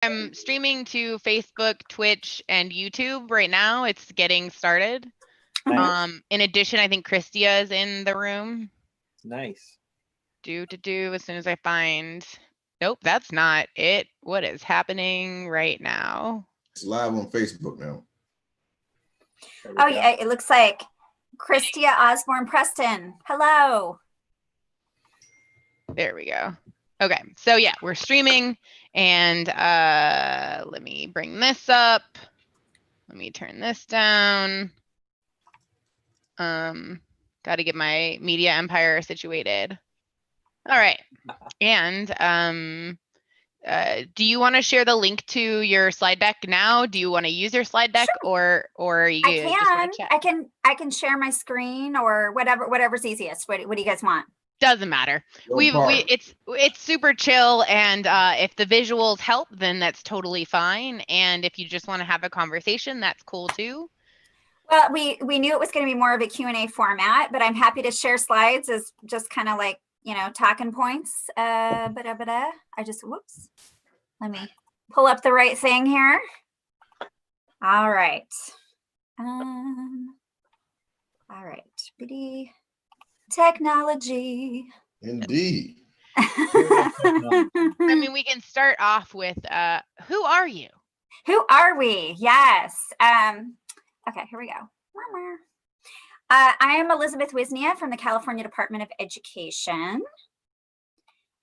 I'm streaming to Facebook, Twitch, and YouTube right now. It's getting started. Nice. In addition, I think Christia is in the room. Nice. Do as soon as I find. Nope, that's not it. What is happening right now? It's live on Facebook now. Oh, yeah, it looks like Christia Osborne Preston. Hello. There we go. Okay, so yeah, we're streaming, and let me bring this up. Let me turn this down. Got to get my media empire situated. All right, and do you want to share the link to your slide deck now? Do you want to use your slide deck, Sure. or you I just want to chat? I can share my screen or whatever's easiest. What do you guys want? Doesn't matter. It's super chill, and if the visuals help, then that's totally fine. And if you just want to have a conversation, that's cool too. Well, we knew it was going to be more of a Q&A format, but I'm happy to share slides as just kind of like, talking points. I just, whoops. Let me pull up the right thing here. All right. All right. Bitty technology. Indeed. I mean, we can start off with who are you? Who are we? Yes. Okay, here we go. I am Elizabeth Wisnia from the California Department of Education.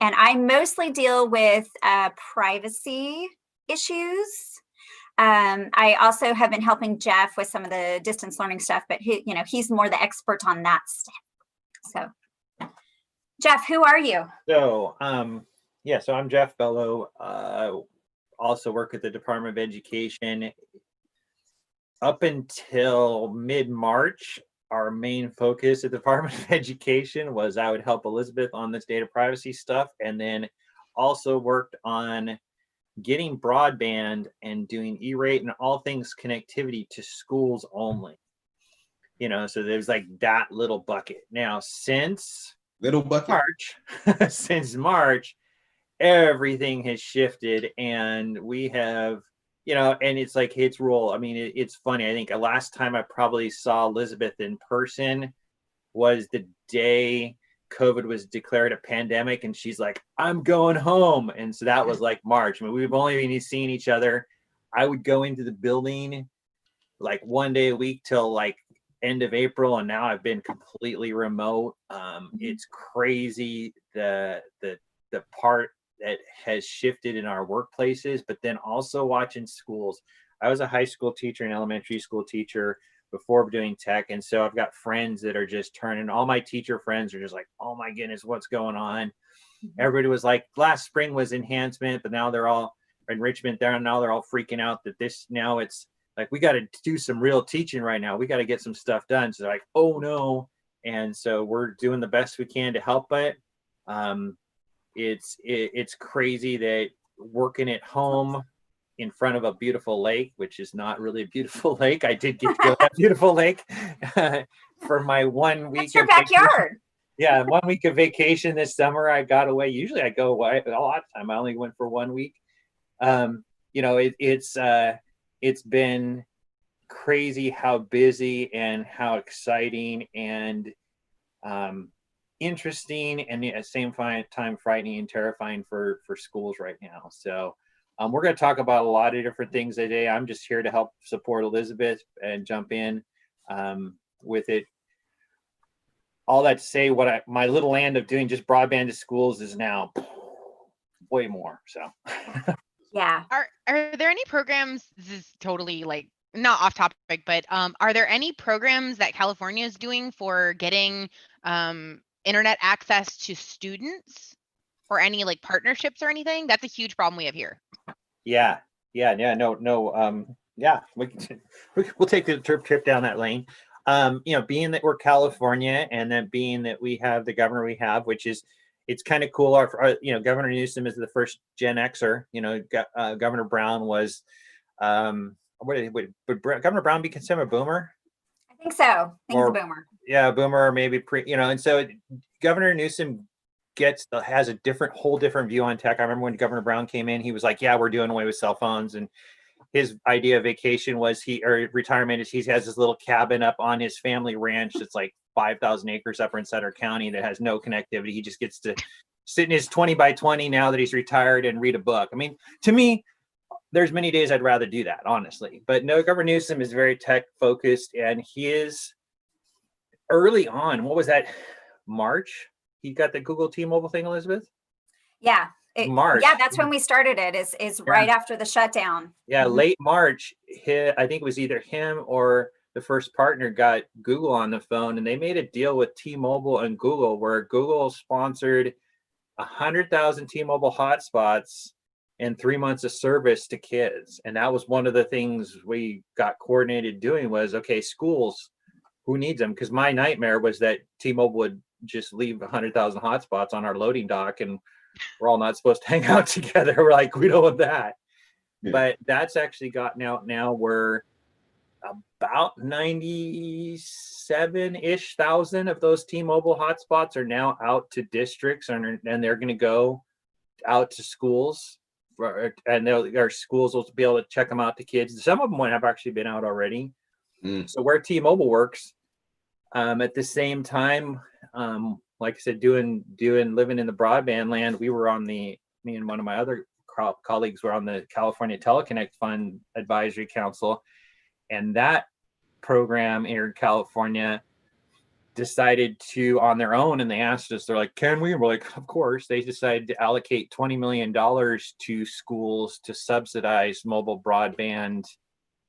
And I mostly deal with privacy issues. I also have been helping Jeff with some of the distance learning stuff, but he's more the expert on that stuff. So, Jeff, who are you? So, so I'm Jeff Bello. Also work at the Department of Education. Up until mid-March, our main focus at the Department of Education was I would help Elizabeth on this data privacy stuff, and then also worked on getting broadband and doing E-rate and all things connectivity to schools only. So there's like that little bucket. Now, since March, everything has shifted, and we have, and it's like its role. I mean, it's funny. I think the last time I probably saw Elizabeth in person was the day COVID was declared a pandemic, and she's like, I'm going home. And so that was like March. I mean, we've only been seeing each other. I would go into the building like one day a week till like end of April, and now I've been completely remote. It's crazy the part that has shifted in our workplaces, but then also watching schools. I was a high school teacher and elementary school teacher before doing tech, and so I've got friends that are just turning. All my teacher friends are just like, oh my goodness, what's going on? Everybody was like, last spring was enhancement, but now they're all enrichment there, and now they're all freaking out that now it's like, we got to do some real teaching right now. We got to get some stuff done. So they're like, oh no. And so we're doing the best we can to help it. It's crazy that working at home in front of a beautiful lake, which is not really a beautiful lake. I did get to go to that beautiful lake for my 1 week. That's your backyard. Yeah, 1 week of vacation this summer. I got away. Usually I go away a lot of time. I only went for 1 week. It's been crazy how busy and how exciting and interesting, and at the same time frightening and terrifying for schools right now. So we're going to talk about a lot of different things today. I'm just here to help support Elizabeth and jump in with it. All that to say, my little land of doing just broadband to schools is now way more. So yeah. Are there any programs? This is totally like not off topic, but are there any programs that California is doing for getting internet access to students, or any like partnerships or anything? That's a huge problem we have here. Yeah. We'll take the trip down that lane. Being that we're California, and then being that we have the governor we have, which is, it's kind of cool. Our Governor Newsom is the first Gen Xer. Governor Brown was, would Governor Brown be considered a boomer? I think so. I think he's a boomer. Yeah, boomer, maybe and so Governor Newsom has a whole different view on tech. I remember when Governor Brown came in, he was like, yeah, we're doing away with cell phones. And his idea of vacation was retirement is he has this little cabin up on his family ranch that's like 5,000 acres up in Sutter County that has no connectivity. He just gets to sit in his 20 by 20 now that he's retired and read a book. I mean, to me, there's many days I'd rather do that, honestly. But no, Governor Newsom is very tech focused, and he is early on. What was that? March? He got the Google T-Mobile thing, Elizabeth? Yeah. March. Yeah, that's when we started it, is right after the shutdown. Yeah, late March. I think it was either him or the first partner got Google on the phone, and they made a deal with T-Mobile and Google where Google sponsored 100,000 T-Mobile hotspots and 3 months of service to kids. And that was one of the things we got coordinated doing was, okay, schools, who needs them? Because my nightmare was that T-Mobile would just leave 100,000 hotspots on our loading dock and we're all not supposed to hang out together. We're like, we don't want that. Yeah. But that's actually gotten out now. We're about 97-ish thousand of those T-Mobile hotspots are now out to districts, and they're going to go out to schools, and our schools will be able to check them out to kids. Some of them have actually been out already. So where T-Mobile works, at the same time, like I said, living in the broadband land, me and one of my other colleagues were on the California Teleconnect Fund Advisory Council, and that program here in California decided to, on their own, and they asked us, they're like, can we? And we're like, of course. They decided to allocate $20 million to schools to subsidize mobile broadband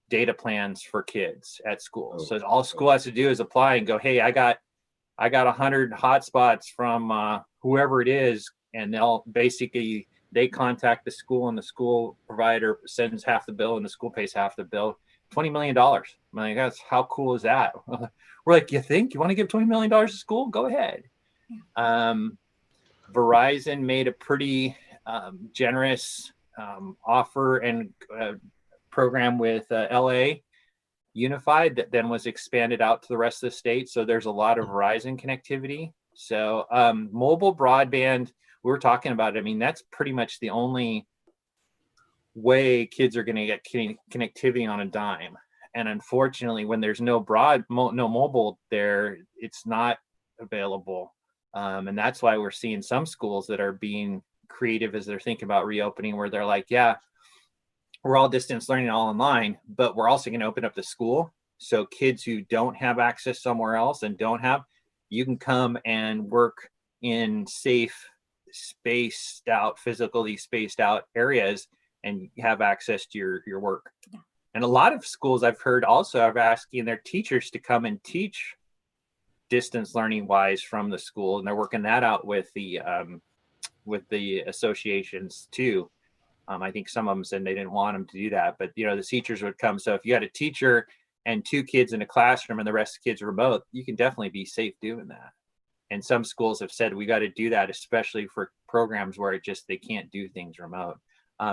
data plans for kids at school. So all school has to do is apply and go, hey, I got 100 hotspots from whoever it is, and they contact the school, and the school provider sends half the bill and the school pays half the bill. $20 million. I'm like, how cool is that? We're like, you want to give $20 million to school? Go ahead. Verizon made a pretty generous offer and program with LA Unified that then was expanded out to the rest of the state. So there's a lot of Verizon connectivity. So mobile broadband, we were talking about it. I mean, that's pretty much the only way kids are going to get connectivity on a dime. And unfortunately, when there's no mobile there, it's not available. And that's why we're seeing some schools that are being creative as they're thinking about reopening, where they're like, yeah, we're all distance learning all online, but we're also going to open up the school. So kids who don't have access somewhere else and you can come and work in safe, physically spaced out areas and have access to your work. Yeah. And a lot of schools I've heard also are asking their teachers to come and teach distance learning wise from the school. And they're working that out with the associations too. I think some of them said they didn't want them to do that, but the teachers would come. So if you had a teacher and 2 kids in a classroom and the rest of the kids are remote, you can definitely be safe doing that. And some schools have said we got to do that, especially for programs where they can't do things remote.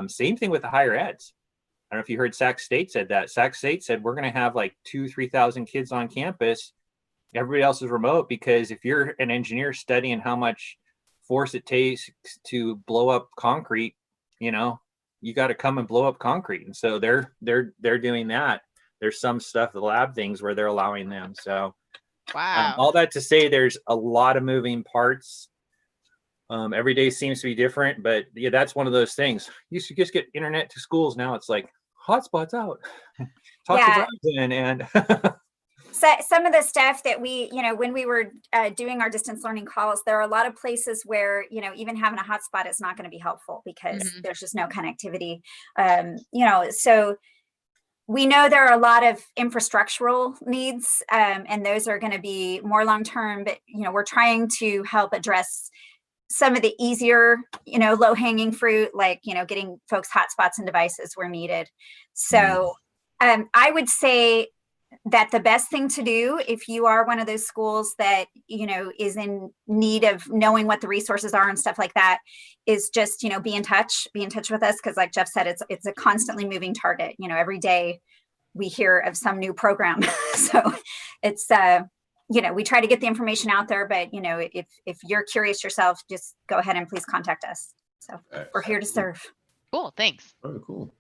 Same thing with the higher eds. I don't know if you heard Sac State said that. Sac State said we're going to have like 2,000-3,000 kids on campus. Everybody else is remote, because if you're an engineer studying how much force it takes to blow up concrete, you got to come and blow up concrete. And so they're doing that. There's some stuff, the lab things, where they're allowing them. So wow. All that to say, there's a lot of moving parts. Every day seems to be different, but yeah, that's one of those things. You should just get internet to schools. Now it's like hotspots out. Talk to Verizon and So some of the stuff that we, when we were doing our distance learning calls, there are a lot of places where, even having a hotspot is not going to be helpful because there's just no connectivity. So we know there are a lot of infrastructural needs, and those are going to be more long-term, but, we're trying to help address some of the easier, low-hanging fruit, like, getting folks hotspots and devices where needed. So I would say that the best thing to do, if you are one of those schools that, is in need of knowing what the resources are and stuff like that, is just, be in touch with us. Cause like Jeff said, it's a constantly moving target. Every day we hear of some new program. So it's, we try to get the information out there, but if you're curious yourself, just go ahead and please contact us. So we're here to serve. Cool, thanks. Very cool.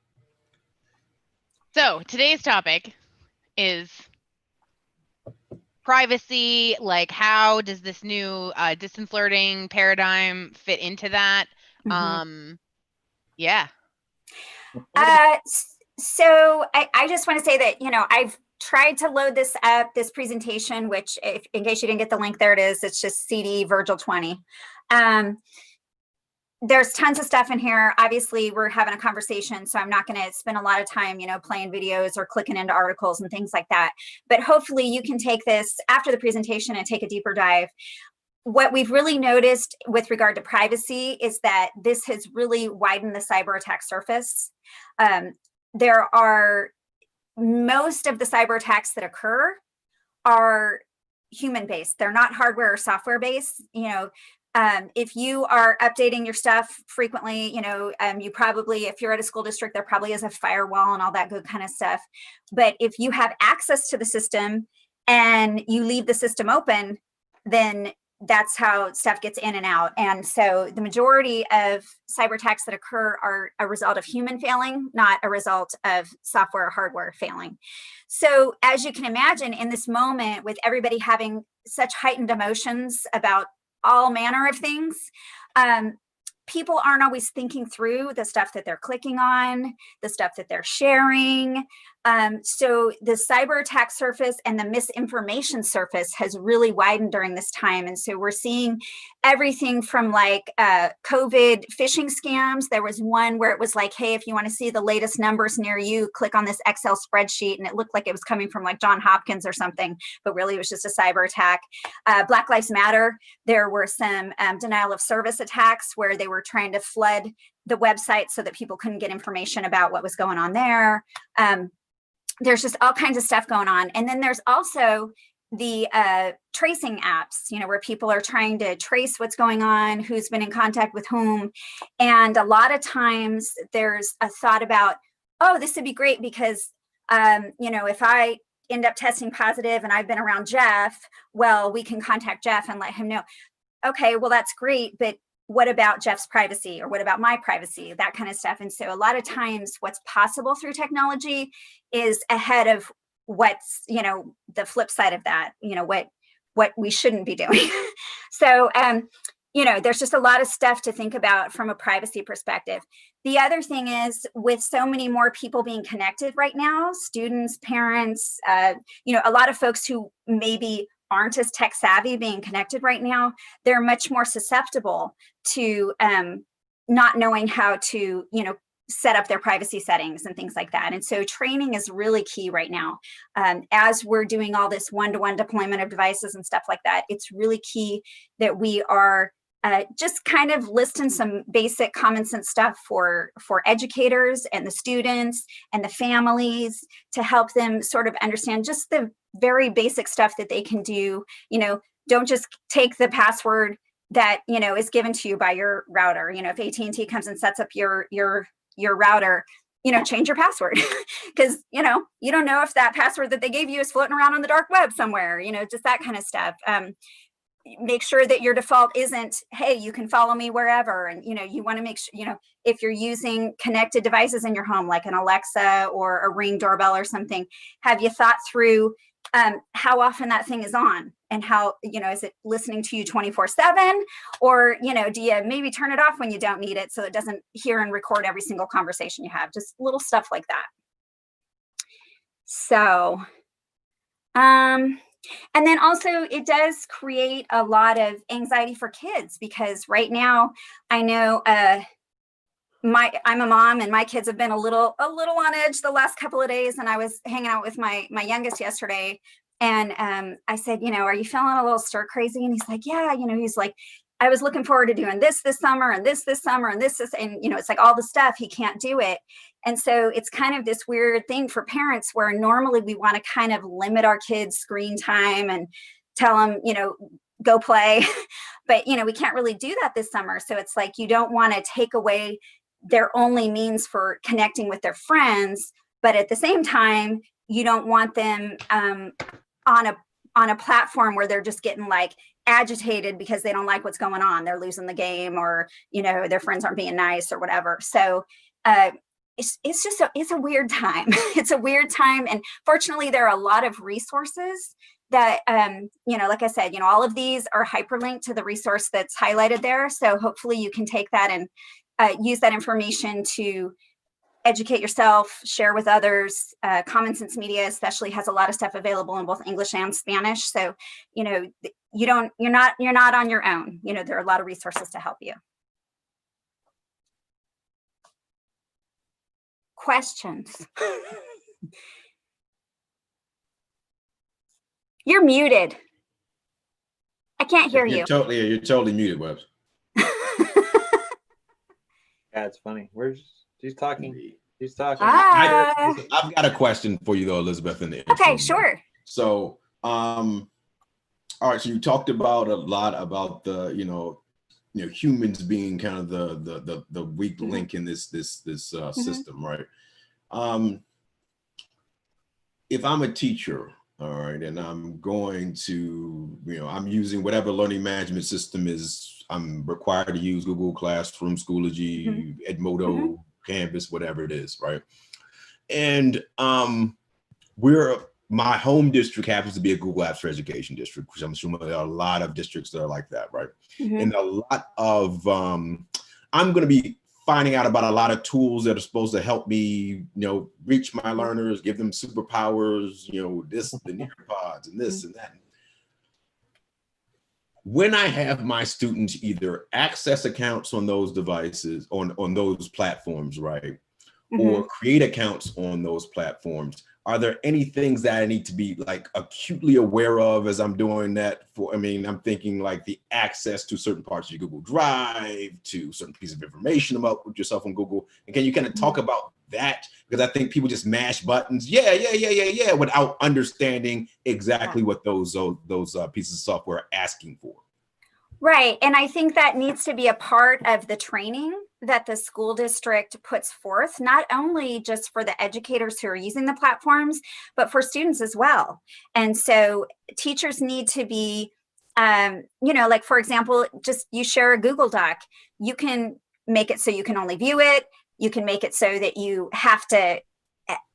So today's topic is privacy. Like, how does this new distant flirting paradigm fit into that? Mm-hmm. Yeah. So I just want to say that, I've tried to load this up, this presentation, which in case you didn't get the link, there it is. It's just CD Virgil 20. There's tons of stuff in here. Obviously, we're having a conversation, so I'm not going to spend a lot of time, playing videos or clicking into articles and things like that. But hopefully you can take this after the presentation and take a deeper dive. What we've really noticed with regard to privacy is that this has really widened the cyber attack surface. There are most of the cyber attacks that occur are human-based. They're not hardware or software-based. If you are updating your stuff frequently, you probably, if you're at a school district, there probably is a firewall and all that good kind of stuff. But if you have access to the system and you leave the system open, then that's how stuff gets in and out. And so the majority of cyber attacks that occur are a result of human failing, not a result of software or hardware failing. So as you can imagine, in this moment, with everybody having such heightened emotions about all manner of things, people aren't always thinking through the stuff that they're clicking on, the stuff that they're sharing. So the cyber attack surface and the misinformation surface has really widened during this time. And so we're seeing everything from like COVID phishing scams. There was one where it was like, hey, if you want to see the latest numbers near you, click on this Excel spreadsheet. And it looked like it was coming from like John Hopkins or something, but really it was just a cyber attack. Black Lives Matter, there were some denial of service attacks where they were trying to flood the website so that people couldn't get information about what was going on there. There's just all kinds of stuff going on. And then there's also the tracing apps, where people are trying to trace what's going on, who's been in contact with whom. And a lot of times there's a thought about, oh, this would be great because, if I end up testing positive and I've been around Jeff, well, we can contact Jeff and let him know. Okay, well, that's great, but what about Jeff's privacy, or what about my privacy, that kind of stuff. And so a lot of times what's possible through technology is ahead of what's, the flip side of that, what we shouldn't be doing. So, there's just a lot of stuff to think about from a privacy perspective. The other thing is, with so many more people being connected right now, students, parents, a lot of folks who maybe aren't as tech savvy being connected right now, they're much more susceptible to not knowing how to, set up their privacy settings and things like that. And so training is really key right now. As we're doing all this one-to-one deployment of devices and stuff like that, it's really key that we are just kind of listing some basic common sense stuff for educators and the students and the families to help them sort of understand just the very basic stuff that they can do. Don't just take the password that, is given to you by your router. If AT&T comes and sets up your router, change your password because, you don't know if that password that they gave you is floating around on the dark web somewhere, just that kind of stuff. Make sure that your default isn't, hey, you can follow me wherever. And, you want to make sure, if you're using connected devices in your home, like an Alexa or a Ring doorbell or something, have you thought through how often that thing is on, and how, is it listening to you 24/7, or, do you maybe turn it off when you don't need it so it doesn't hear and record every single conversation you have, just little stuff like that. So, and then also it does create a lot of anxiety for kids, because right now I know I'm a mom and my kids have been a little on edge the last couple of days. And I was hanging out with my youngest yesterday, and I said, are you feeling a little stir crazy? And he's like, yeah, he's like, I was looking forward to doing this summer and this summer and this, and it's like all the stuff, he can't do it. And so it's kind of this weird thing for parents where normally we want to kind of limit our kids' screen time and tell them, go play, but we can't really do that this summer. So it's like, you don't want to take away their only means for connecting with their friends, but at the same time, you don't want them on a on a platform where they're just getting like agitated because they don't like what's going on. They're losing the game, or, you know, their friends aren't being nice or whatever. So it's just it's a weird time. It's a weird time. And fortunately, there are a lot of resources that, you know, like I said, you know, all of these are hyperlinked to the resource that's highlighted there. So hopefully you can take that and use that information to educate yourself, share with others. Common Sense Media especially has a lot of stuff available in both English and Spanish. So, you know, you're not on your own. You know, there are a lot of resources to help you. Questions? You're muted. I can't hear you. You're totally muted, Webs. Yeah, it's funny. She's talking. She's talking. I've got a question for you though, Elizabeth. In the Okay, sure. So, all right. So you talked about a lot about the, you know, humans being kind of the weak link in this system, right? If I'm a teacher, all right, and I'm going to, you know, I'm using whatever learning management system is I'm required to use, Google Classroom, Schoology, Edmodo, Canvas, whatever it is, right? And my home district happens to be a Google Apps for Education district, which I'm assuming there are a lot of districts that are like that, right? And a lot of, I'm going to be finding out about a lot of tools that are supposed to help me, you know, reach my learners, give them superpowers, you know, the Nearpods and this and that. When I have my students either access accounts on those devices, on those platforms, right, or create accounts on those platforms, are there any things that I need to be like acutely aware of as I'm doing that? I'm thinking like the access to certain parts of your Google Drive, to certain pieces of information about yourself on Google. And can you kind of talk about that? Because I think people just mash buttons, yeah, without understanding exactly what those pieces of software are asking for. Right. And I think that needs to be a part of the training that the school district puts forth, not only just for the educators who are using the platforms, but for students as well. And so teachers need to be, you know, like, for example, just you share a Google Doc, you can make it so you can only view it. You can make it so that you have to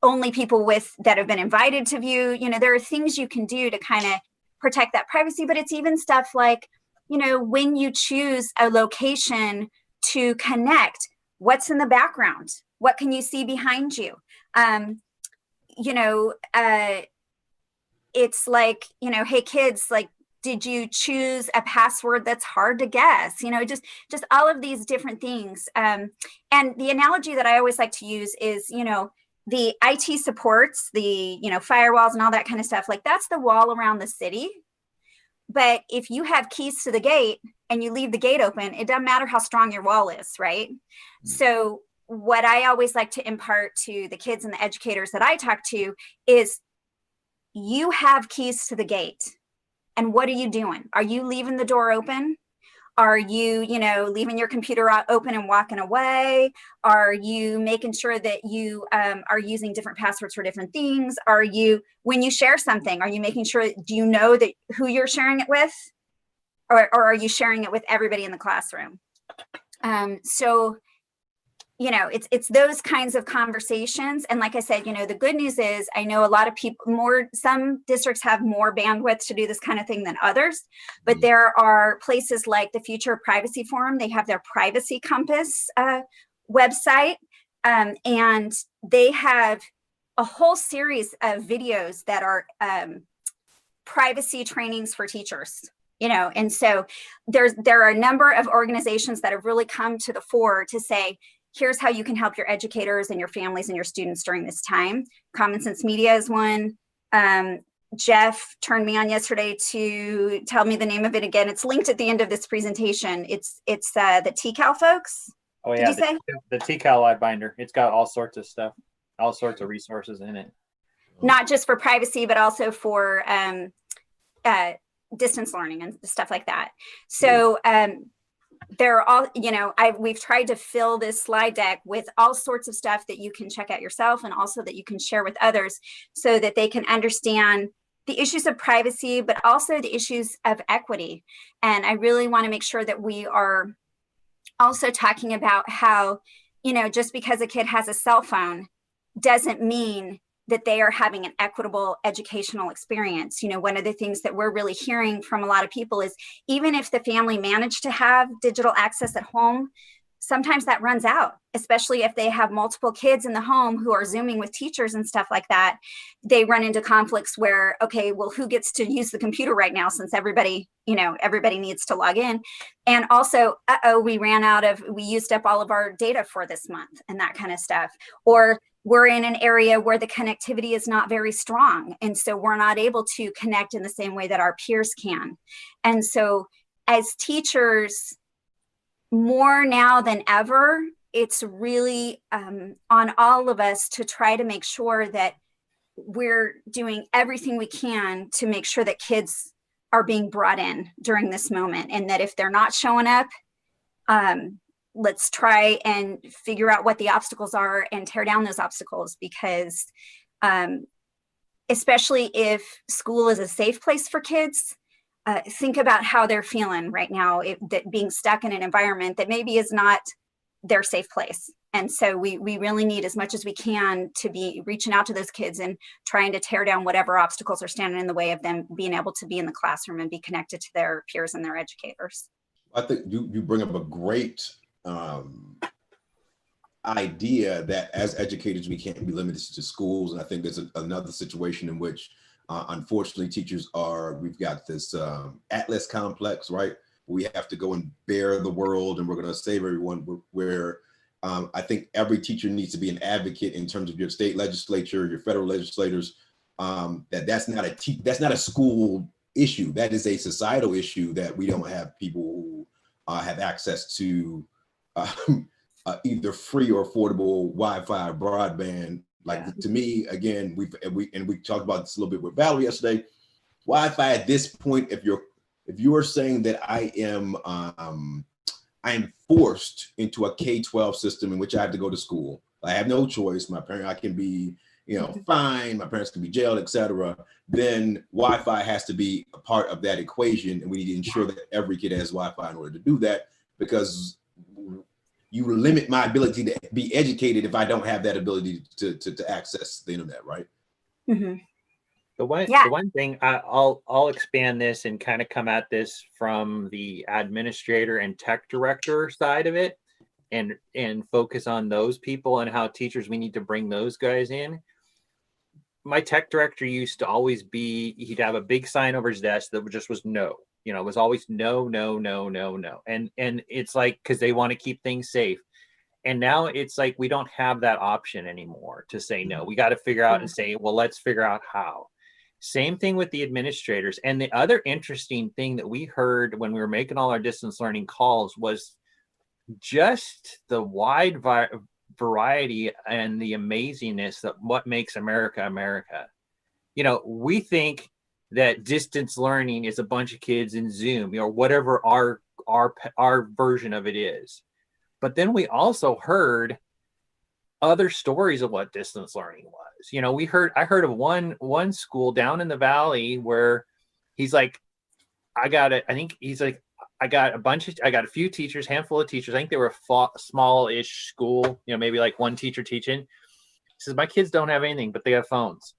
only people that have been invited to view. You know, there are things you can do to kind of protect that privacy, but it's even stuff like, you know, when you choose a location to connect, what's in the background? What can you see behind you? You know, it's like, you know, hey kids, like, did you choose a password that's hard to guess? You know, just all of these different things. And the analogy that I always like to use is, you know, the IT supports, the, you know, firewalls and all that kind of stuff. Like, that's the wall around the city. But if you have keys to the gate and you leave the gate open, it doesn't matter how strong your wall is, right? So what I always like to impart to the kids and the educators that I talk to is, you have keys to the gate. And what are you doing? Are you leaving the door open? Are you, you know, leaving your computer open and walking away? Are you making sure that you are using different passwords for different things? Are you, when you share something, are you making sure, do you know that who you're sharing it with? Or are you sharing it with everybody in the classroom? So, you know, it's those kinds of conversations. And like I said, you know, the good news is I know a lot of people, some districts have more bandwidth to do this kind of thing than others, but there are places like the Future of Privacy Forum. They have their Privacy Compass website, and they have a whole series of videos that are privacy trainings for teachers. You know, and so there are a number of organizations that have really come to the fore to say, here's how you can help your educators and your families and your students during this time. Common Sense Media is one. Jeff turned me on yesterday to tell me the name of it again. It's linked at the end of this presentation. It's the TCAL folks. Oh yeah, the TCAL Live Binder. It's got all sorts of stuff, all sorts of resources in it. Not just for privacy, but also for distance learning and stuff like that. So they're all, you know, we've tried to fill this slide deck with all sorts of stuff that you can check out yourself and also that you can share with others so that they can understand the issues of privacy, but also the issues of equity. And I really want to make sure that we are also talking about how, you know, just because a kid has a cell phone doesn't mean that they are having an equitable educational experience. You know, one of the things that we're really hearing from a lot of people is even if the family managed to have digital access at home, sometimes that runs out, especially if they have multiple kids in the home who are Zooming with teachers and stuff like that. They run into conflicts where, okay, well, who gets to use the computer right now since everybody, you know, everybody needs to log in. And also, we used up all of our data for this month and that kind of stuff. Or we're in an area where the connectivity is not very strong. And so we're not able to connect in the same way that our peers can. And so as teachers, more now than ever, it's really on all of us to try to make sure that we're doing everything we can to make sure that kids are being brought in during this moment. And that if they're not showing up, let's try and figure out what the obstacles are and tear down those obstacles, because especially if school is a safe place for kids, think about how they're feeling right now, that being stuck in an environment that maybe is not their safe place. And so we really need, as much as we can, to be reaching out to those kids and trying to tear down whatever obstacles are standing in the way of them being able to be in the classroom and be connected to their peers and their educators. I think you bring up a great idea that as educators, we can't be limited to schools. And I think there's another situation in which, unfortunately, teachers we've got this Atlas complex, right? We have to go and bear the world and we're going to save everyone, where I think every teacher needs to be an advocate in terms of your state legislature, your federal legislators, that's not a school issue. That is a societal issue, that we don't have people who have access to either free or affordable Wi-Fi broadband. Like, to me, again, we talked about this a little bit with Valerie yesterday. Wi-Fi at this point, if you are saying that I am forced into a K-12 system in which I have to go to school, I have no choice. I can be, fined, my parents can be jailed, etc. Then Wi-Fi has to be a part of that equation, and we need to ensure that every kid has Wi-Fi in order to do that, because you limit my ability to be educated if I don't have that ability to access the internet, right? Mm-hmm. The one thing I'll expand this and kind of come at this from the administrator and tech director side of it, and focus on those people and how teachers, we need to bring those guys in. My tech director used to always he'd have a big sign over his desk that just was no. It was always no, no, no, no, no. And it's like, because they want to keep things safe. And now it's like, we don't have that option anymore to say no. We got to figure out and say, well, let's figure out how. Same thing with the administrators. And the other interesting thing that we heard when we were making all our distance learning calls was just the wide variety and the amazingness of what makes America, America. We think that distance learning is a bunch of kids in Zoom, whatever our version of it is. But then we also heard other stories of what distance learning was. I heard of one school down in the valley where he's like, I got a few teachers, handful of teachers. I think they were a small-ish school, maybe like one teacher teaching. He says, my kids don't have anything, but they have phones.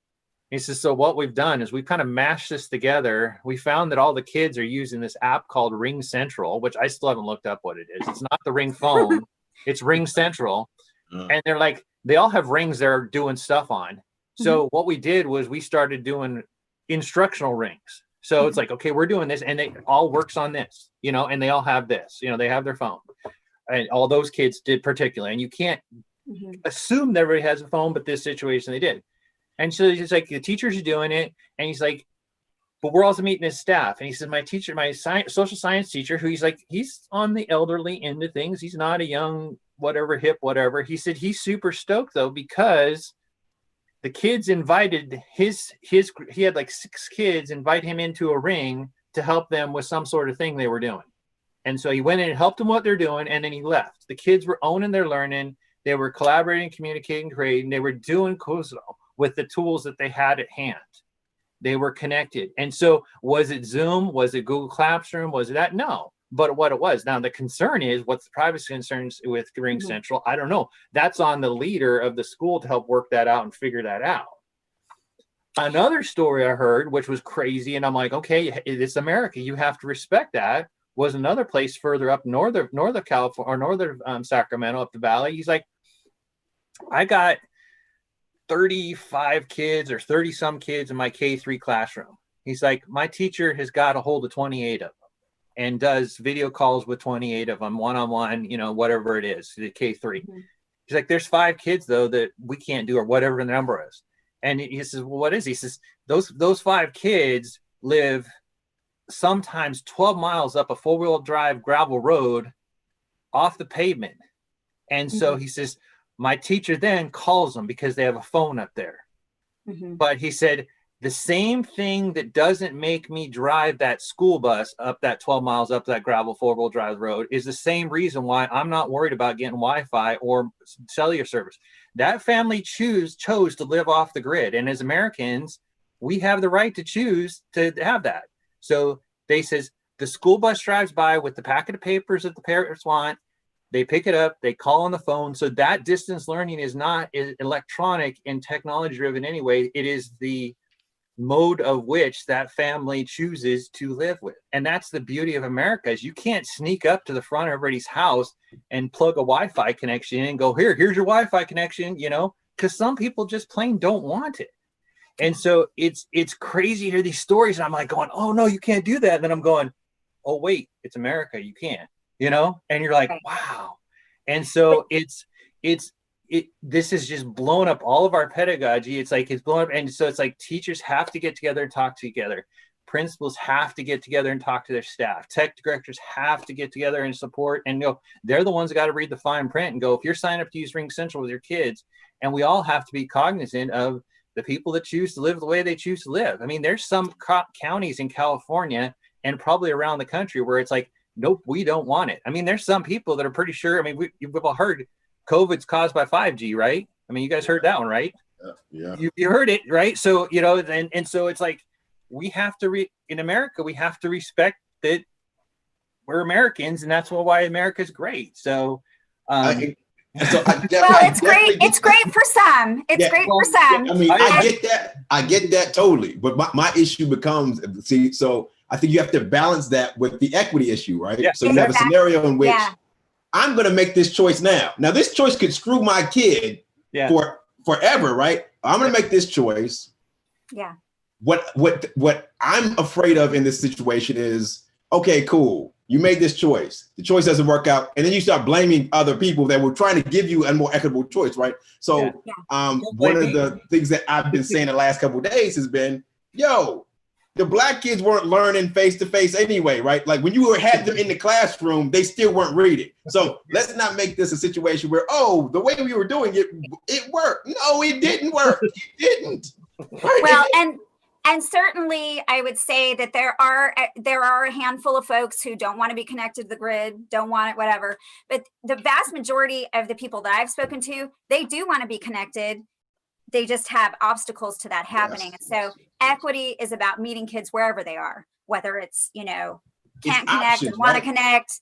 He says, so what we've done is we've kind of mashed this together. We found that all the kids are using this app called Ring Central, which I still haven't looked up what it is. It's not the Ring phone, it's Ring Central. And they're like, they all have rings they're doing stuff on. So what we did was we started doing instructional rings. So it's like, okay, we're doing this, and it all works on this, and they all have this, they have their phone. And all those kids did particularly. And you can't assume that everybody has a phone, but this situation they did. And so he's like, the teachers are doing it. And he's like, but we're also meeting his staff. And he said, my teacher, my social science teacher, who he's on the elderly end of things. He's not a young, whatever, hip, whatever. He said, he's super stoked though, because the kids invited he had like 6 kids invite him into a ring to help them with some sort of thing they were doing. And so he went in and helped them what they're doing. And then he left. The kids were owning their learning. They were collaborating, communicating, creating. They were doing cool with the tools that they had at hand. They were connected. And so was it Zoom? Was it Google Classroom? Was it that? No. But what it was. Now the concern is, what's the privacy concerns with Ring Central? I don't know. That's on the leader of the school to help work that out and figure that out. Another story I heard, which was crazy, and I'm like, okay, it's America. You have to respect that. Was another place further up north of California, or northern Sacramento, up the valley. He's like, I got 35 kids or 30 some kids in my K3 classroom. He's like, my teacher has got a hold of 28 of them and does video calls with 28 of them, one-on-one, you know, whatever it is, the K3. He's like, there's 5 kids though that we can't do, or whatever the number is. And he says, well, what is he? He says, those 5 kids live sometimes 12 miles up a 4-wheel drive gravel road off the pavement. And so he says, my teacher then calls them because they have a phone up there. But he said, the same thing that doesn't make me drive that school bus up that 12 miles up that gravel 4-wheel drive road is the same reason why I'm not worried about getting Wi-Fi or cellular service. That family chose to live off the grid. And as Americans, we have the right to choose to have that. So they says the school bus drives by with the packet of papers that the parents want. They pick it up, they call on the phone. So that distance learning is not electronic and technology driven anyway. It is the mode of which that family chooses to live with. And that's the beauty of America, is you can't sneak up to the front of everybody's house and plug a Wi-Fi connection in and go, here's your Wi-Fi connection, you know, because some people just plain don't want it. And so it's crazy to hear these stories. And I'm like going, oh no, you can't do that. And then I'm going, oh wait, it's America, you can, you know? And you're like, wow. And so this has just blown up all of our pedagogy. It's blown up. And so it's like teachers have to get together and talk together. Principals have to get together and talk to their staff. Tech directors have to get together and support. And they're the ones that got to read the fine print and go, if you're signing up to use Ring Central with your kids, and we all have to be cognizant of the people that choose to live the way they choose to live. I mean, there's some counties in California and probably around the country where it's like, nope, we don't want it. I mean, there's some people that are pretty sure. I mean, we've all heard COVID's caused by 5G, right? I mean, you guys heard that one, right? Yeah. You heard it, right? So, you know, and so it's like, we have to in America, we have to respect that we're Americans, and that's why America's great. So, it's great. It's great for some. It's great for some. I mean, I get that. I get that totally. But my issue becomes, so I think you have to balance that with the equity issue, right? Yeah, so you have a scenario in which I'm going to make this choice now. Now, this choice could screw my kid for forever, right? I'm going to make this choice. Yeah. What I'm afraid of in this situation is, okay, cool. You made this choice. The choice doesn't work out. And then you start blaming other people that were trying to give you a more equitable choice, right? So one of the things that I've been saying the last couple of days has been, the Black kids weren't learning face-to-face anyway, right? Like when you had them in the classroom, they still weren't reading. So let's not make this a situation where, the way we were doing it, it worked. No, it didn't work. It didn't. Right? Well, and certainly I would say that there are a handful of folks who don't want to be connected to the grid, don't want it, whatever. But the vast majority of the people that I've spoken to, they do want to be connected. They just have obstacles to that happening. And so equity is about meeting kids wherever they are, whether it's, can't connect and want to connect,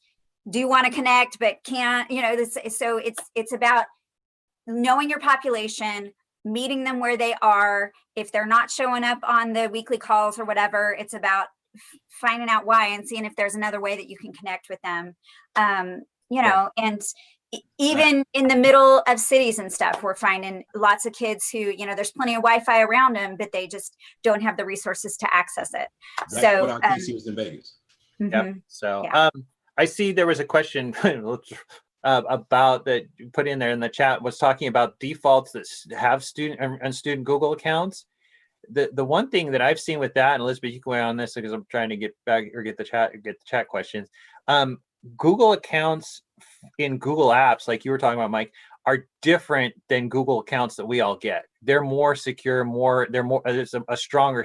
do want to connect, but can't, so it's about knowing your population, meeting them where they are. If they're not showing up on the weekly calls or whatever, it's about finding out why and seeing if there's another way that you can connect with them. And even in the middle of cities and stuff, we're finding lots of kids who, there's plenty of Wi-Fi around them, but they just don't have the resources to access it. That's so what our case is in Vegas. Yep. So I see there was a question about that you put in there in the chat, was talking about defaults that have student Google accounts. The one thing that I've seen with that, and Elizabeth, you can weigh on this because I'm trying to get back or get the chat questions. Google accounts in Google apps, like you were talking about, Mike, are different than Google accounts that we all get. They're more secure, there's a stronger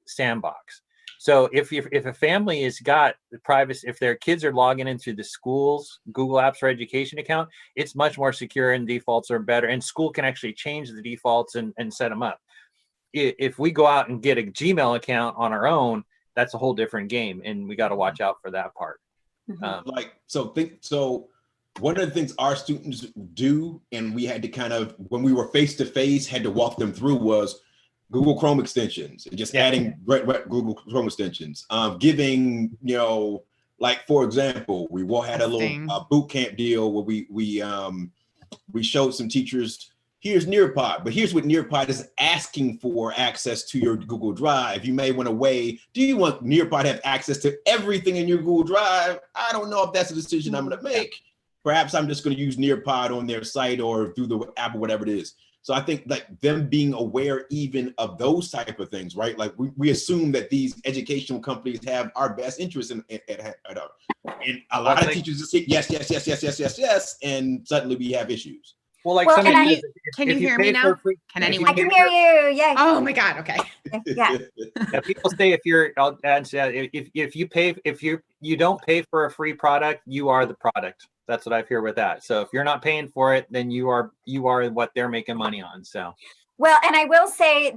sandbox. So if a family has got the privacy, if their kids are logging into the school's Google Apps for Education account, it's much more secure and defaults are better. And school can actually change the defaults and set them up. if we go out and get a Gmail account on our own, that's a whole different game, and we got to watch out for that part. So one of the things our students do, and we had to kind of, when we were face to face, had to walk them through, was Google Chrome extensions, just adding Google Chrome extensions, giving, like, for example, we had a little boot camp deal where we showed some teachers, here's Nearpod, but here's what Nearpod is asking for: access to your Google Drive. You may want to weigh, do you want Nearpod to have access to everything in your Google Drive? I don't know if that's a decision I'm going to make. Perhaps I'm just going to use Nearpod on their site or through the app or whatever it is. So I think like them being aware even of those type of things, right? Like we assume that these educational companies have our best interests and a lot of teachers just say yes, and suddenly we have issues. Well, like can you hear me now? Can anyone? I can hear you. Yeah. Oh my God. Okay. Yeah. People say if you don't pay for a free product, you are the product. That's what I've heard with that. So if you're not paying for it, then you are what they're making money on. So. Well, and I will say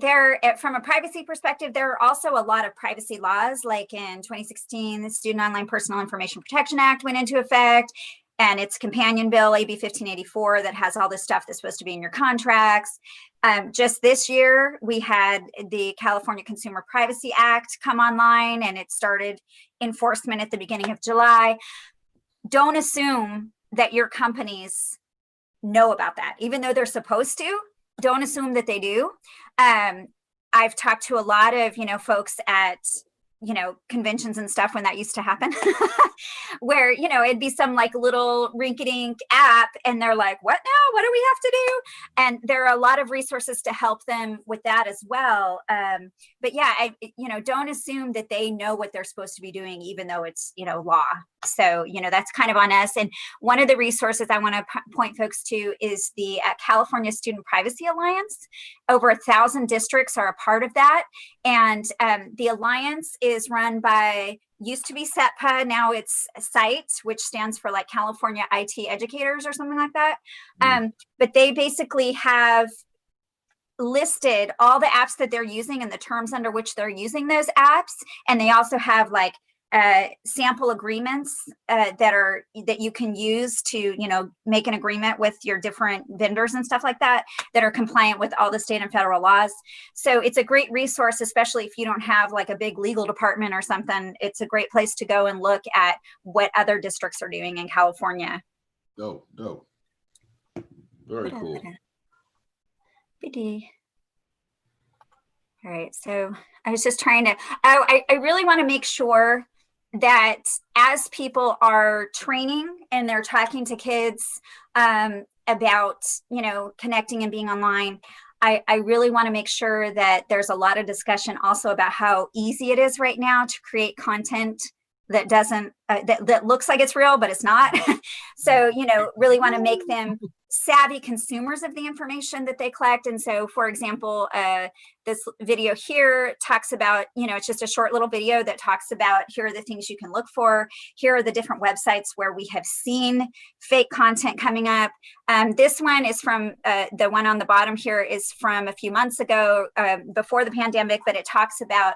from a privacy perspective, there are also a lot of privacy laws. Like in 2016, the Student Online Personal Information Protection Act went into effect, and its companion bill, AB 1584, that has all this stuff that's supposed to be in your contracts. Just this year, we had the California Consumer Privacy Act come online, and it started enforcement at the beginning of July. Don't assume that your companies know about that, even though they're supposed to. Don't assume that they do. I've talked to a lot of, folks at, conventions and stuff when that used to happen, where, it'd be some like little rinky-dink app and they're like, what now? What do we have to do? And there are a lot of resources to help them with that as well. But yeah, don't assume that they know what they're supposed to be doing, even though it's, law. So, that's kind of on us. And one of the resources I want to point folks to is the California Student Privacy Alliance. Over 1,000 districts are a part of that. And the Alliance is run by, used to be CETPA, now it's CITE, which stands for like California IT Educators or something like that. But they basically have listed all the apps that they're using and the terms under which they're using those apps. And they also have like sample agreements that you can use to, make an agreement with your different vendors and stuff like that are compliant with all the state and federal laws. So it's a great resource, especially if you don't have like a big legal department or something. It's a great place to go and look at what other districts are doing in California. Dope. Very cool. All right, so I was just trying to, I really want to make sure that as people are training and they're talking to kids about, connecting and being online, I really want to make sure that there's a lot of discussion also about how easy it is right now to create content that doesn't, that looks like it's real, but it's not. So, really want to make them savvy consumers of the information that they collect. And so, for example, this video here talks about, it's just a short little video that talks about, here are the things you can look for. Here are the different websites where we have seen fake content coming up. This one is from, the one on the bottom here is from a few months ago, before the pandemic, but it talks about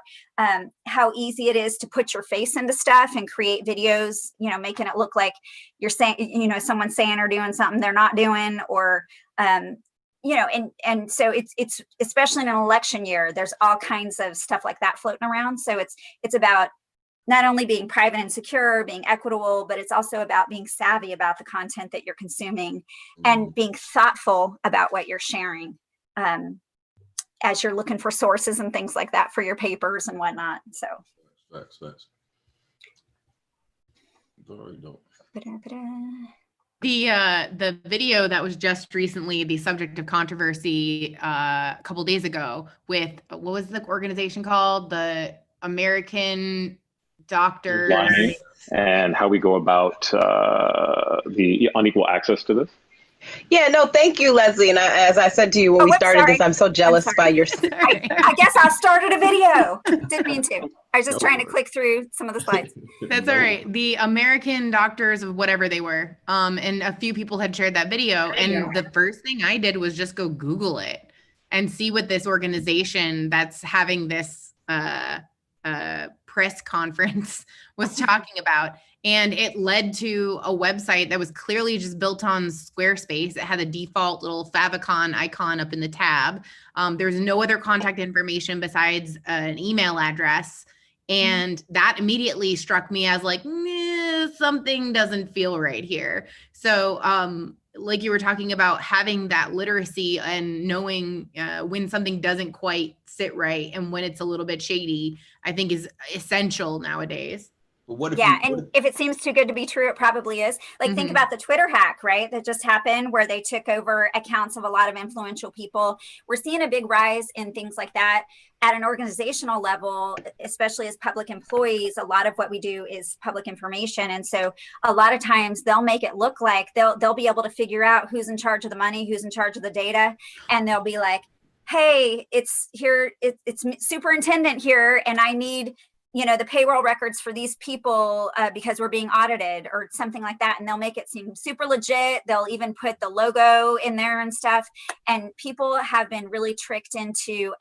how easy it is to put your face into stuff and create videos, making it look like you're saying, someone's saying or doing something they're not doing, or and so it's especially in an election year, there's all kinds of stuff like that floating around. So it's about not only being private and secure, being equitable, but it's also about being savvy about the content that you're consuming and being thoughtful about what you're sharing as you're looking for sources and things like that for your papers and whatnot. So facts. Very dope. The video that was just recently the subject of controversy a couple days ago with, what was the organization called? The American Doctors. And how we go about the unequal access to this. Yeah, no, thank you, Leslie. And as I said to you when we started this, I'm so jealous by your. I guess I started a video. Didn't mean to. I was just trying to click through some of the slides. That's all right. The American Doctors of whatever they were, and a few people had shared that video. And the first thing I did was just go Google it. and see what this organization that's having this press conference was talking about. And it led to a website that was clearly just built on Squarespace. It had a default little favicon icon up in the tab. There's no other contact information besides an email address. And that immediately struck me as like, something doesn't feel right here. So like you were talking about, having that literacy and knowing when something doesn't quite sit right and when it's a little bit shady, I think is essential nowadays. But what if if it seems too good to be true, it probably is. Like, think about the Twitter hack, right? That just happened, where they took over accounts of a lot of influential people. We're seeing a big rise in things like that at an organizational level, especially as public employees. A lot of what we do is public information. And so a lot of times they'll make it look like they'll be able to figure out who's in charge of the money, who's in charge of the data. And they'll be like, hey, it's superintendent here, and I need the payroll records for these people because we're being audited or something like that. And they'll make it seem super legit. They'll even put the logo in there and stuff. And people have been really tricked into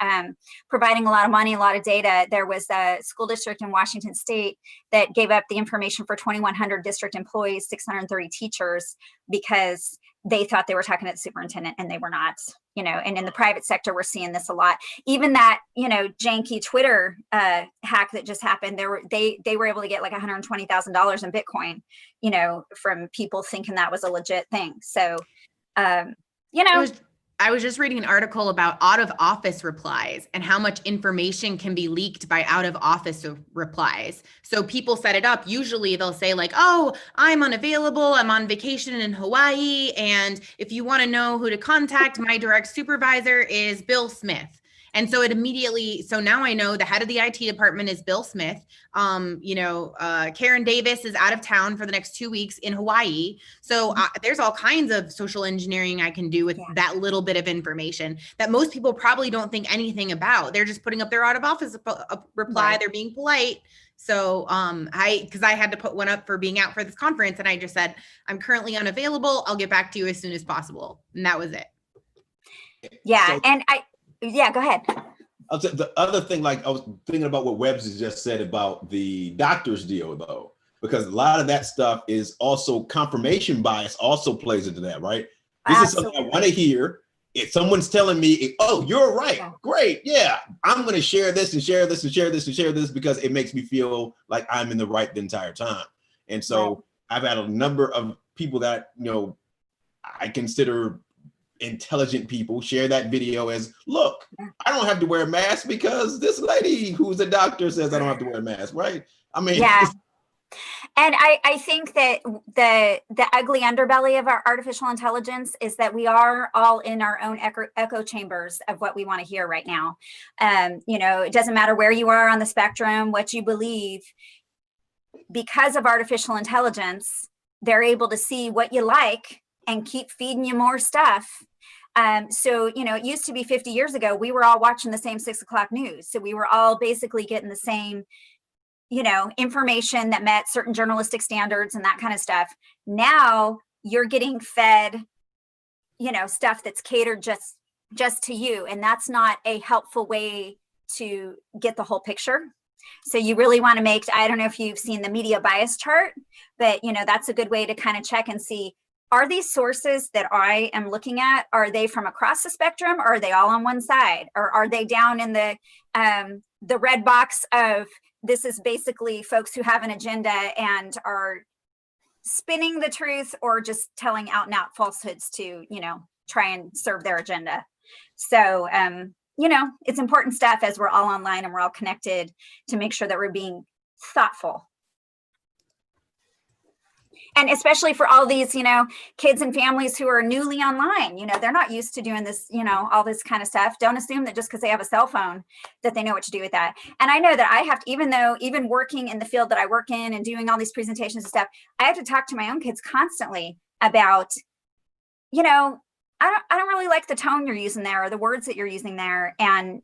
providing a lot of money, a lot of data. There was a school district in Washington State that gave up the information for 2,100 district employees, 630 teachers, because they thought they were talking to the superintendent and they were not. And in the private sector, we're seeing this a lot. Even that, janky Twitter hack that just happened, they were able to get like $120,000 in Bitcoin, from people thinking that was a legit thing. So, I was just reading an article about out of office replies and how much information can be leaked by out of office replies. So people set it up. Usually they'll say like, oh, I'm unavailable. I'm on vacation in Hawaii. And if you want to know who to contact, my direct supervisor is Bill Smith. And so so now I know the head of the IT department is Bill Smith. Karen Davis is out of town for the next 2 weeks in Hawaii. So there's all kinds of social engineering I can do with that little bit of information that most people probably don't think anything about. They're just putting up their out of office reply. Right. They're being polite. So because I had to put one up for being out for this conference, and I just said, I'm currently unavailable. I'll get back to you as soon as possible. And that was it. Yeah. Go ahead. The other thing, like I was thinking about what Webbs just said about the doctor's deal, though, because a lot of that stuff is also confirmation bias also plays into that, right? This is something I want to hear. If someone's telling me, oh, you're right, great, yeah, I'm going to share this and share this and share this and share this because it makes me feel like I'm in the right the entire time. And so I've had a number of people that, I consider intelligent people share that video as, look, I don't have to wear a mask because this lady who's a doctor says I don't have to wear a mask, right? I mean, and I think that the ugly underbelly of our artificial intelligence is that we are all in our own echo chambers of what we want to hear right now. It doesn't matter where you are on the spectrum, what you believe. Because of artificial intelligence, they're able to see what you like and keep feeding you more stuff. So, it used to be 50 years ago, we were all watching the same 6 o'clock news. So we were all basically getting the same, information that met certain journalistic standards and that kind of stuff. Now you're getting fed, stuff that's catered just to you. And that's not a helpful way to get the whole picture. So you really want to I don't know if you've seen the media bias chart, but, that's a good way to kind of check and see, are these sources that I am looking at, are they from across the spectrum, or are they all on one side? Or are they down in the red box of, this is basically folks who have an agenda and are spinning the truth or just telling out and out falsehoods to, try and serve their agenda. So, it's important stuff as we're all online and we're all connected to make sure that we're being thoughtful. And especially for all these, kids and families who are newly online, they're not used to doing this, all this kind of stuff. Don't assume that just because they have a cell phone that they know what to do with that. And I know that I have to, even working in the field that I work in and doing all these presentations and stuff, I have to talk to my own kids constantly about, I don't really like the tone you're using there or the words that you're using there. And,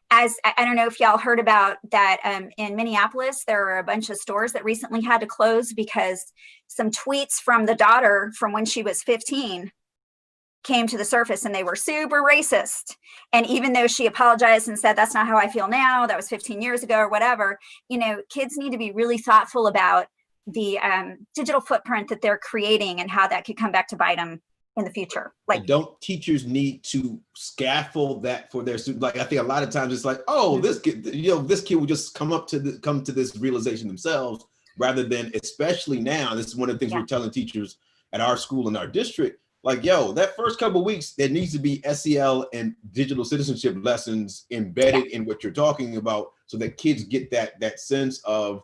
as I don't know if y'all heard about that, in Minneapolis, there are a bunch of stores that recently had to close because some tweets from the daughter from when she was 15 came to the surface and they were super racist. And even though she apologized and said, that's not how I feel now, that was 15 years ago or whatever, you know, kids need to be really thoughtful about the digital footprint that they're creating and how that could come back to bite them in the future. Like, don't teachers need to scaffold that for their students? Like, I think a lot of times it's like, oh, this kid, you know, this kid will just come to this realization themselves, rather than, especially now, this is one of the things we're telling teachers at our school in our district, like, yo, that first couple of weeks, there needs to be SEL and digital citizenship lessons embedded in what you're talking about, so that kids get that sense of,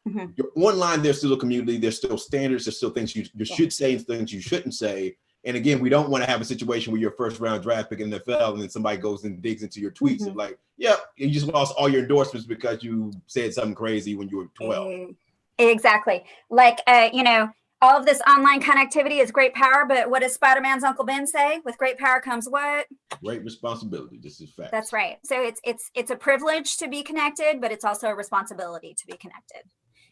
you're online, there's still a community, there's still standards, there's still things you should say and things you shouldn't say. And again, we don't want to have a situation where you're first round draft pick in the NFL and then somebody goes and digs into your tweets and like, yeah, you just lost all your endorsements because you said something crazy when you were 12. Exactly. Like, you know, all of this online connectivity is great power, but what does Spider-Man's Uncle Ben say? With great power comes what? Great responsibility. This is fact. That's right. So it's a privilege to be connected, but it's also a responsibility to be connected.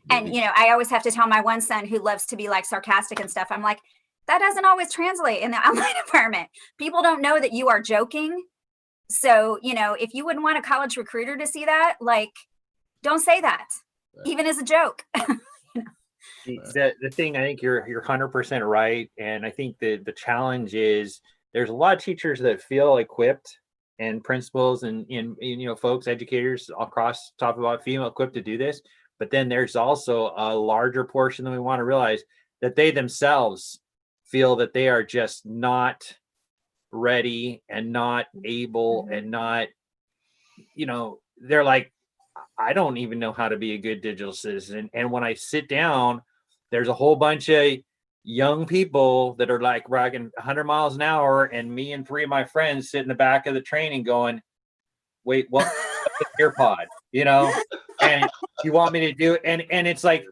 And, you know, I always have to tell my one son who loves to be like sarcastic and stuff, I'm like, that doesn't always translate in the online environment. People don't know that you are joking. So, you know, if you wouldn't want a college recruiter to see that, like, don't say that, even as a joke. The thing, I think you're 100% right. And I think the challenge is there's a lot of teachers that feel equipped, and principals and you know, folks, educators across top about female equipped to do this. But then there's also a larger portion that we want to realize that they themselves feel that they are just not ready and not able and not, you know, they're like, I don't even know how to be a good digital citizen. And when I sit down, there's a whole bunch of young people that are like rocking 100 miles an hour, and me and 3 of my friends sit in the back of the training going, wait, what's your pod, you know? And you want me to do it? And it's like,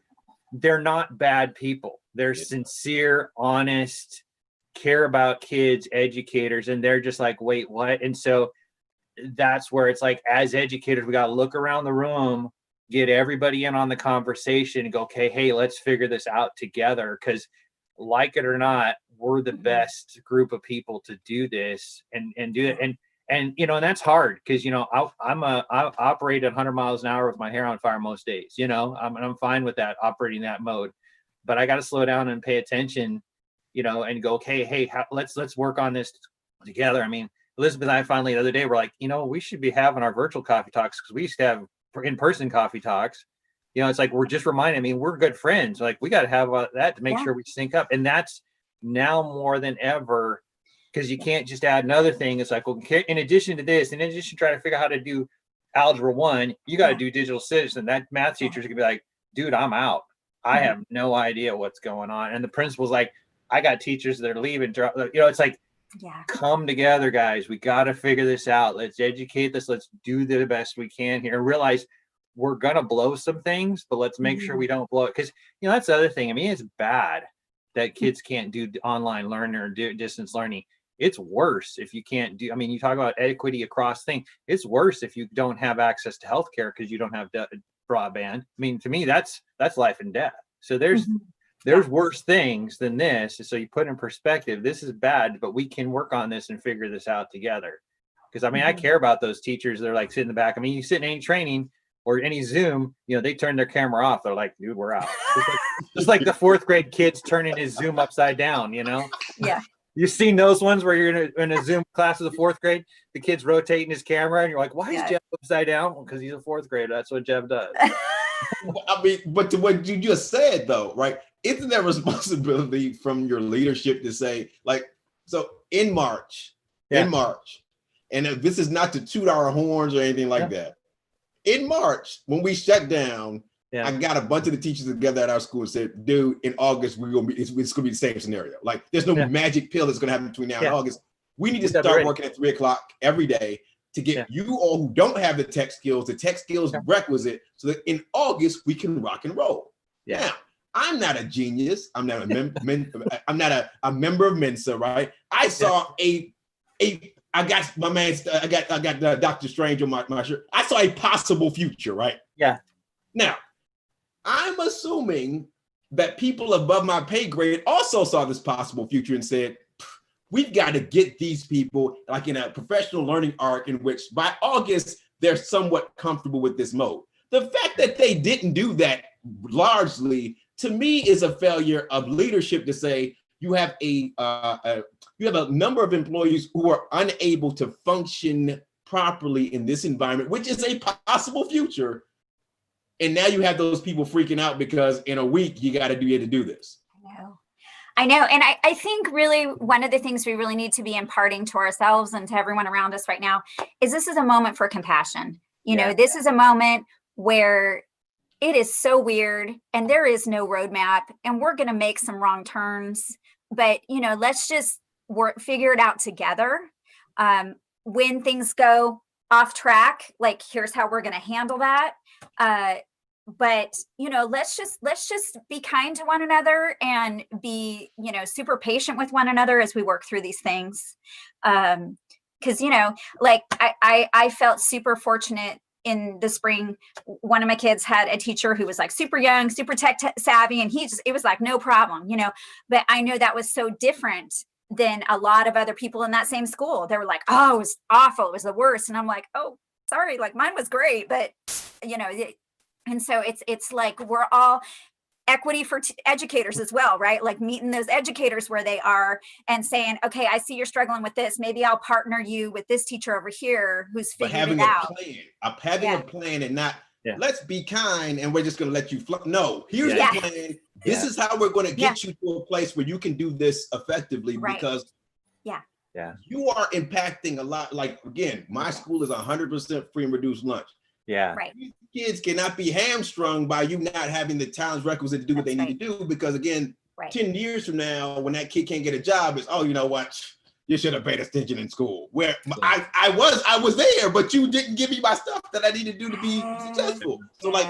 they're not bad people. They're sincere, honest, care about kids, educators, and they're just like, wait, what? And so that's where it's like, as educators, we got to look around the room, get everybody in on the conversation and go, okay, hey, let's figure this out together. Because like it or not, we're the best group of people to do this and do it. And you know, and that's hard because, you know, I operate at 100 miles an hour with my hair on fire most days. You know, I'm fine with that, operating that mode, but I got to slow down and pay attention, you know, and go, okay, hey, let's work on this together. I mean, Elizabeth and I finally the other day were like, you know, we should be having our virtual coffee talks, because we used to have in-person coffee talks. You know, it's like, we're just reminding, I mean, we're good friends. Like, we got to have that to make sure we sync up. And that's now more than ever, because you can't just add another thing. It's like, well, in addition to this, in addition to trying to figure out how to do algebra 1, you got to do digital citizen. That math teacher's gonna be like, dude, I'm out. I have no idea what's going on. And the principal's like, I got teachers that are leaving. You know, it's like, come together, guys. We got to figure this out. Let's educate this. Let's do the best we can here and realize we're going to blow some things, but let's make sure we don't blow it. Because, you know, that's the other thing. I mean, it's bad that kids can't do online learning or do distance learning. It's worse if you can't do, I mean, you talk about equity across things. It's worse if you don't have access to healthcare because you don't have broadband. I mean, to me, that's life and death. So there's worse things than this. So you put in perspective, this is bad, but we can work on this and figure this out together. Because I mean, I care about those teachers. They're like, sit in the back. I mean, you sit in any training or any Zoom, you know, they turn their camera off. They're like, dude, we're out. Just like the 4th grade kids turning his Zoom upside down, you know? Yeah. You've seen those ones where you're in a Zoom class of the 4th grade, the kid's rotating his camera and you're like, why is Jeff upside down? Well, because he's a 4th grader. That's what Jeff does. I mean, but to what you just said though, right? Isn't there responsibility from your leadership to say, like, so in March, and if this is not to toot our horns or anything like that, in March, when we shut down, I got a bunch of the teachers together at our school and said, dude, in August, it's going to be the same scenario. Like, there's no magic pill that's going to happen between now and August. We need to start working at 3 o'clock every day to get you all who don't have the tech skills requisite, so that in August, we can rock and roll. Now, I'm not a genius. I'm not I'm not a member of Mensa, right? I saw I got my man's, I got Dr. Strange on my shirt. I saw a possible future, right? Yeah. Now, I'm assuming that people above my pay grade also saw this possible future and said, we've got to get these people like in a professional learning arc in which by August, they're somewhat comfortable with this mode. The fact that they didn't do that largely, to me, is a failure of leadership to say you have a number of employees who are unable to function properly in this environment, which is a possible future. And now you have those people freaking out because in a week you got to be able to do this. I know. And I think really one of the things we really need to be imparting to ourselves and to everyone around us right now is this is a moment for compassion. You know, this is a moment where it is so weird and there is no roadmap and we're going to make some wrong turns, but, you know, let's just figure it out together. When things go off track, like here's how we're going to handle that. But, you know, let's just be kind to one another and be, you know, super patient with one another as we work through these things. Because, you know, like I felt super fortunate in the spring. One of my kids had a teacher who was like super young, super tech savvy, and it was like no problem, you know. But I know that was so different than a lot of other people in that same school. They were like, oh, it was awful, it was the worst. And I'm like, oh, sorry, like mine was great, but you know. And so it's like we're all equity for educators as well, right? Like meeting those educators where they are and saying, okay, I see you're struggling with this. Maybe I'll partner you with this teacher over here who's figured it out. Having a plan and not, let's be kind and we're just going to let you No, here's the plan. This is how we're going to get you to a place where you can do this effectively because you are impacting a lot. Like, again, my school is 100% free and reduced lunch. Right. These kids cannot be hamstrung by you not having the talents requisite to do what they need to do, because again, 10 years from now, when that kid can't get a job, it's, oh, you know what? You should have paid attention in school. Where I was there, but you didn't give me my stuff that I need to do to be successful. So like,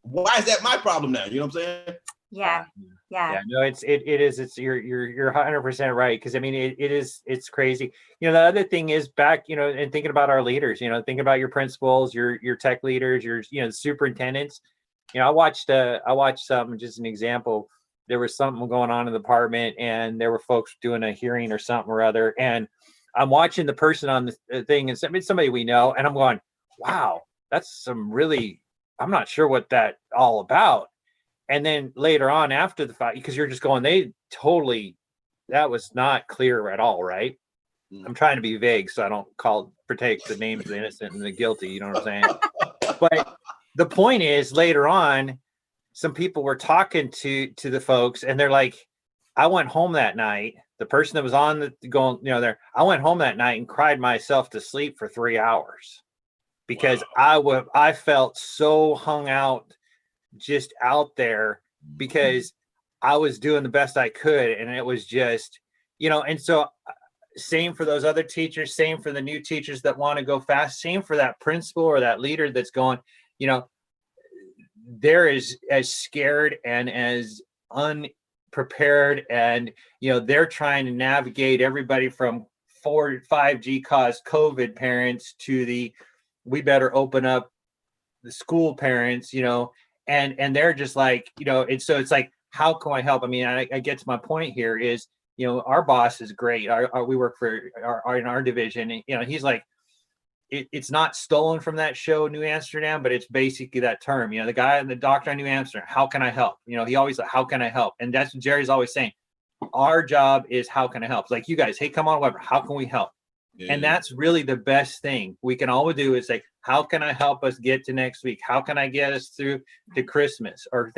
why is that my problem now? You know what I'm saying? Yeah. No, you're 100% right. Cause I mean, it's crazy. You know, the other thing is back, you know, and thinking about our leaders, you know, thinking about your principals, your tech leaders, your, you know, superintendents. You know, I watched something, just an example. There was something going on in the department and there were folks doing a hearing or something or other. And I'm watching the person on the thing and somebody we know, and I'm going, wow, that's I'm not sure what that all about. And then later on after the fact, because you're just going, that was not clear at all, right? I'm trying to be vague so I don't protect the names of the innocent and the guilty, you know what I'm saying? But the point is, later on, some people were talking to the folks and they're like, I went home that night. The person that was on I went home that night and cried myself to sleep for 3 hours because I felt so hung out, just out there, because I was doing the best I could. And it was just, you know, and so same for those other teachers, same for the new teachers that want to go fast, same for that principal or that leader that's going, you know, they're as scared and as unprepared, and, you know, they're trying to navigate everybody from 5G caused COVID parents to we better open up the school parents, you know, and they're just like, you know, and so it's like, how can I help? I mean, I get to my point here is, you know, our boss is great. We work for in our division, and, you know, he's like, it's not stolen from that show, New Amsterdam, but it's basically that term, you know, the doctor on New Amsterdam, how can I help? You know, he always like, how can I help? And that's what Jerry's always saying. Our job is, how can I help? It's like, you guys, hey, come on, Weber, how can we help? And that's really the best thing we can always do is say, how can I help us get to next week? How can I get us through to Christmas or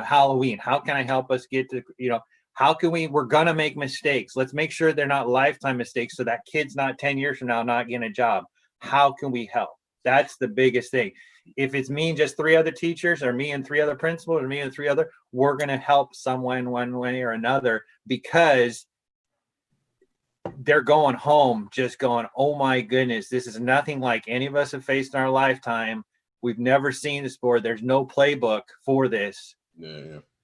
Halloween? How can I help us get to, you know, how can we're going to make mistakes. Let's make sure they're not lifetime mistakes so that kid's not 10 years from now not getting a job. How can we help? That's the biggest thing. If it's me and just 3 other teachers or me and 3 other principals or me and 3 other, we're going to help someone one way or another, because they're going home just going, oh my goodness, this is nothing like any of us have faced in our lifetime. We've never seen this before. There's no playbook for this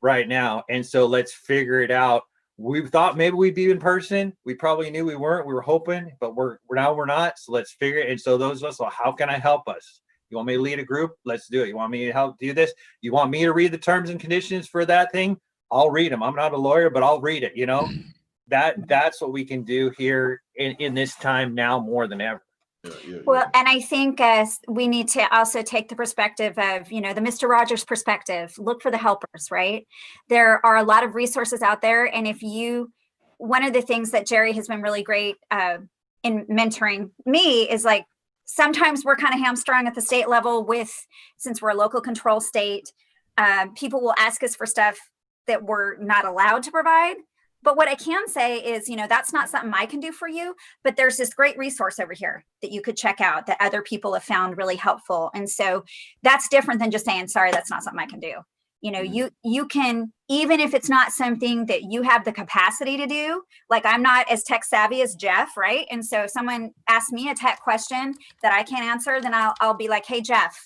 right now. And so let's figure it out. We thought maybe we'd be in person. We probably knew we weren't. We were hoping, but we're not. So let's figure it. And so those of us, well, how can I help us? You want me to lead a group? Let's do it. You want me to help do this? You want me to read the terms and conditions for that thing? I'll read them. I'm not a lawyer, but I'll read it, you know? that's what we can do here in this time now more than ever. Well, and I think we need to also take the perspective of, the Mr. Rogers perspective. Look for the helpers, right? There are a lot of resources out there. And one of the things that Jerry has been really great in mentoring me is like, sometimes we're kind of hamstrung at the state level since we're a local control state, people will ask us for stuff that we're not allowed to provide. But what I can say is, that's not something I can do for you, but there's this great resource over here that you could check out that other people have found really helpful. And so that's different than just saying, sorry, that's not something I can do. You can, even if it's not something that you have the capacity to do, like I'm not as tech savvy as Jeff, right? And so if someone asks me a tech question that I can't answer, then I'll be like, hey, Jeff,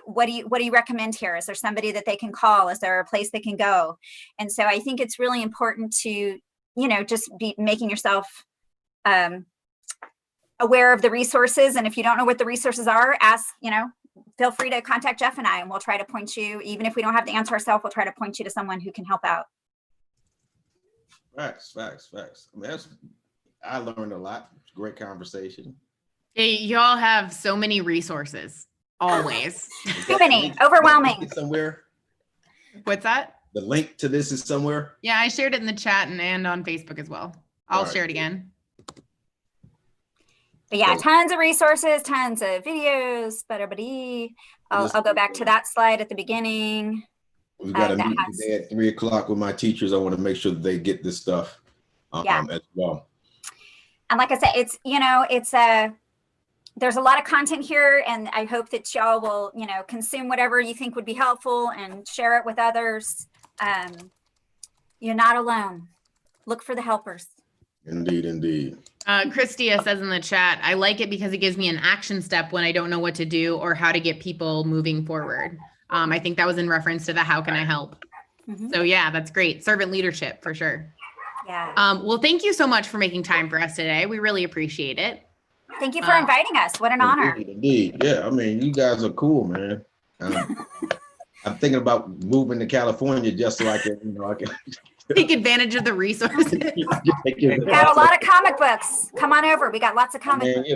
what do you recommend here? Is there somebody that they can call? Is there a place they can go? And so I think it's really important to, just be making yourself aware of the resources. And if you don't know what the resources are, feel free to contact Jeff and I, and we'll try to point you, even if we don't have the answer ourselves, we'll try to point you to someone who can help out. Facts. I mean, I learned a lot. Great conversation. Hey, y'all have so many resources. Always. Too many, overwhelming. Somewhere. What's that? The link to this is somewhere. Yeah, I shared it in the chat and on Facebook as well. I'll share it again. But yeah, tons of resources, tons of videos. I'll go back to that slide at the beginning. We've got a meeting today at 3 o'clock with my teachers. I want to make sure that they get this stuff as well. And like I said, there's a lot of content here, and I hope that y'all will, consume whatever you think would be helpful and share it with others. You're not alone. Look for the helpers. Indeed. Christia says in the chat, I like it because it gives me an action step when I don't know what to do or how to get people moving forward. I think that was in reference to the how can I help? Mm-hmm. So yeah, that's great. Servant leadership for sure. Yeah. Well, thank you so much for making time for us today. We really appreciate it. Thank you for inviting us. What an honor. Indeed. Yeah, I mean, you guys are cool, man. I'm thinking about moving to California just so I can, take advantage of the resources. We got a lot of comic books. Come on over. We got lots of comic books.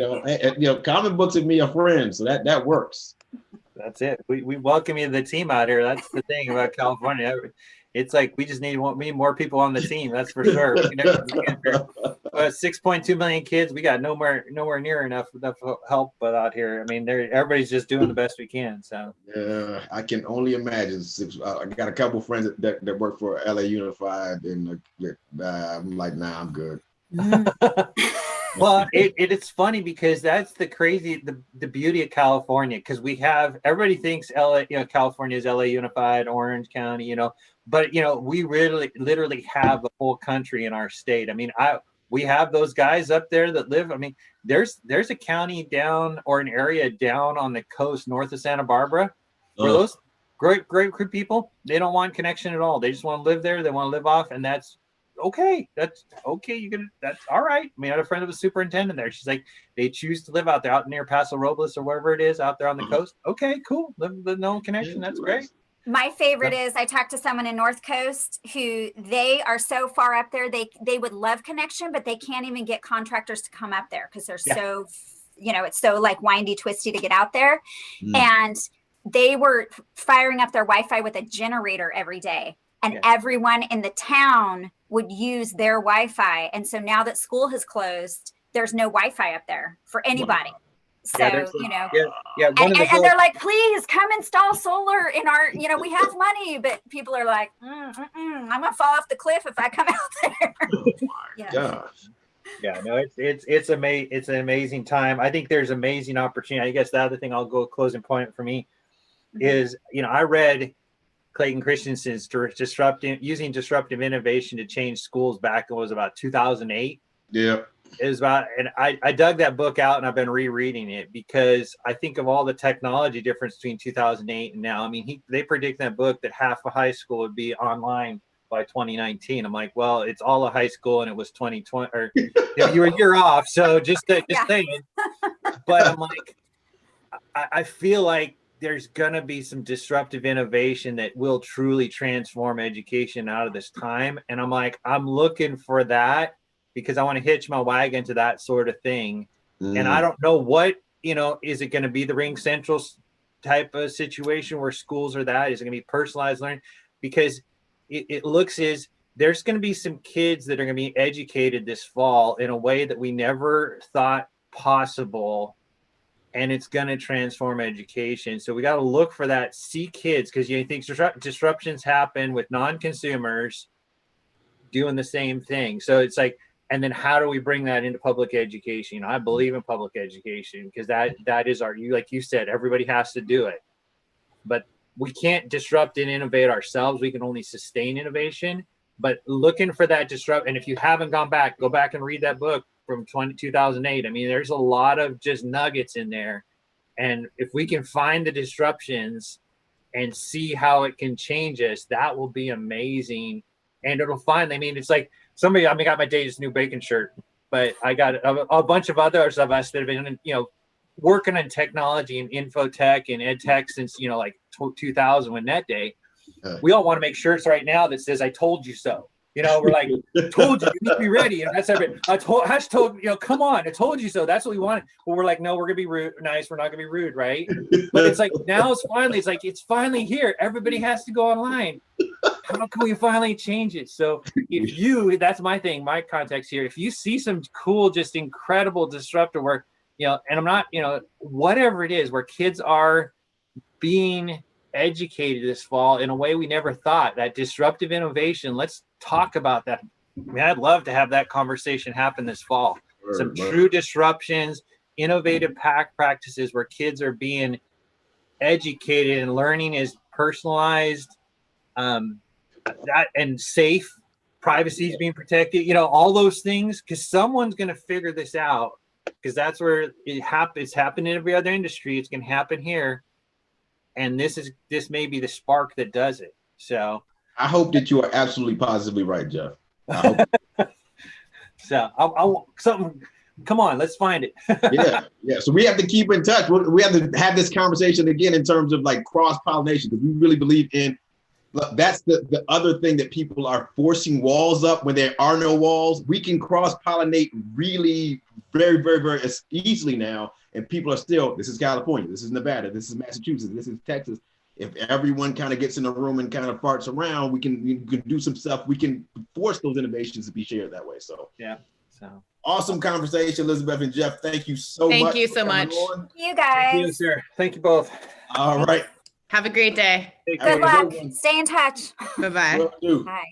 Comic books and me are friends, so that works. That's it. We welcome you to the team out here. That's the thing about California. It's like we just need more people on the team. That's for sure. 6.2 million kids. We got nowhere near enough help out here. I mean, everybody's just doing the best we can. So yeah, I can only imagine. I got a couple of friends that work for LA Unified, and I'm like, nah, I'm good. Well, it's funny because that's the beauty of California, because everybody thinks California is LA Unified, Orange County, but we really literally have a whole country in our state. I mean, we have those guys up there that live. I mean, there's a county down, or an area down on the coast north of Santa Barbara, where those great people, they don't want connection at all. They just want to live there. They want to live off, and that's okay. That's okay. That's all right. I mean, I had a friend of a superintendent there. She's like, they choose to live out there, out near Paso Robles or wherever it is, out there on the coast. Okay, cool. Live with no connection. That's great. My favorite is I talked to someone in North Coast who they are so far up there. They would love connection, but they can't even get contractors to come up there because they're so, it's so like windy, twisty to get out there. And they were firing up their Wi-Fi with a generator every day. And everyone in the town would use their Wi-Fi. And so now that school has closed, there's no Wi-Fi up there for anybody. Wow. So, and they're like, please come install solar in our, we have money, but people are like, I'm gonna fall off the cliff if I come out there. Gosh. Yeah, no, it's an amazing time. I think there's amazing opportunity. I guess the other thing I'll go closing point for me is, I read Clayton Christensen's using disruptive innovation to change schools back. It was about 2008. Yeah. It was about, and I dug that book out and I've been rereading it because I think of all the technology difference between 2008 and now. I mean, they predict in that book that half of high school would be online by 2019. I'm like, well, it's all of high school and it was 2020, or you were a year off. So just saying. But I'm like, I feel like there's gonna be some disruptive innovation that will truly transform education out of this time. And I'm like, I'm looking for that because I want to hitch my wagon to that sort of thing. And I don't know what, is it going to be the Ring Central type of situation where schools are that? Is it going to be personalized learning? Because it looks as there's going to be some kids that are going to be educated this fall in a way that we never thought possible. And it's going to transform education. So we got to look for that, see kids, because you think disruptions happen with non-consumers doing the same thing. So it's like, and then how do we bring that into public education? I believe in public education because that is like you said, everybody has to do it. But we can't disrupt and innovate ourselves. We can only sustain innovation. But looking for that disrupt, and if you haven't gone back, go back and read that book from 2008. I mean, there's a lot of just nuggets in there. And if we can find the disruptions and see how it can change us, that will be amazing. And it'll finally, I mean, it's like somebody, I got my Dave's New Bacon shirt, but I got a bunch of others of us that have been, working on technology and infotech and ed tech since, like 2000 when that day. We all want to make shirts right now that says, I told you so. We're like, told you, you need to be ready. And that's everything. I told, come on, I told you so. That's what we wanted. Well, we're like, no, we're going to be rude, nice. We're not going to be rude, right? But it's like, now it's finally here. Everybody has to go online. How can we finally change it? So that's my thing, my context here. If you see some cool, just incredible disruptive work, and I'm not, whatever it is, where kids are being educated this fall in a way we never thought, that disruptive innovation, let's talk about that. I mean, I'd love to have that conversation happen this fall. Some true disruptions, innovative practices where kids are being educated and learning is personalized, that and safe, privacy is being protected, all those things, because someone's going to figure this out, because that's where it's happened in every other industry. It's going to happen here. And this may be the spark that does it. So I hope that you are absolutely positively right, Jeff. I hope. So I something. Come on, let's find it. Yeah. So we have to keep in touch. We have to have this conversation again in terms of like cross-pollination, because we really believe in. That's the other thing, that people are forcing walls up when there are no walls. We can cross-pollinate really very, very, very easily now. And people are still, this is California, this is Nevada, this is Massachusetts, this is Texas. If everyone kind of gets in a room and kind of farts around, we can do some stuff. We can force those innovations to be shared that way. So yeah. So awesome conversation, Elizabeth and Jeff. Thank you so much. Thank you so much. You guys. Thank you, sir. Thank you both. All right. Have a great day. Good luck. Stay in touch. Bye-bye. Will do. Bye.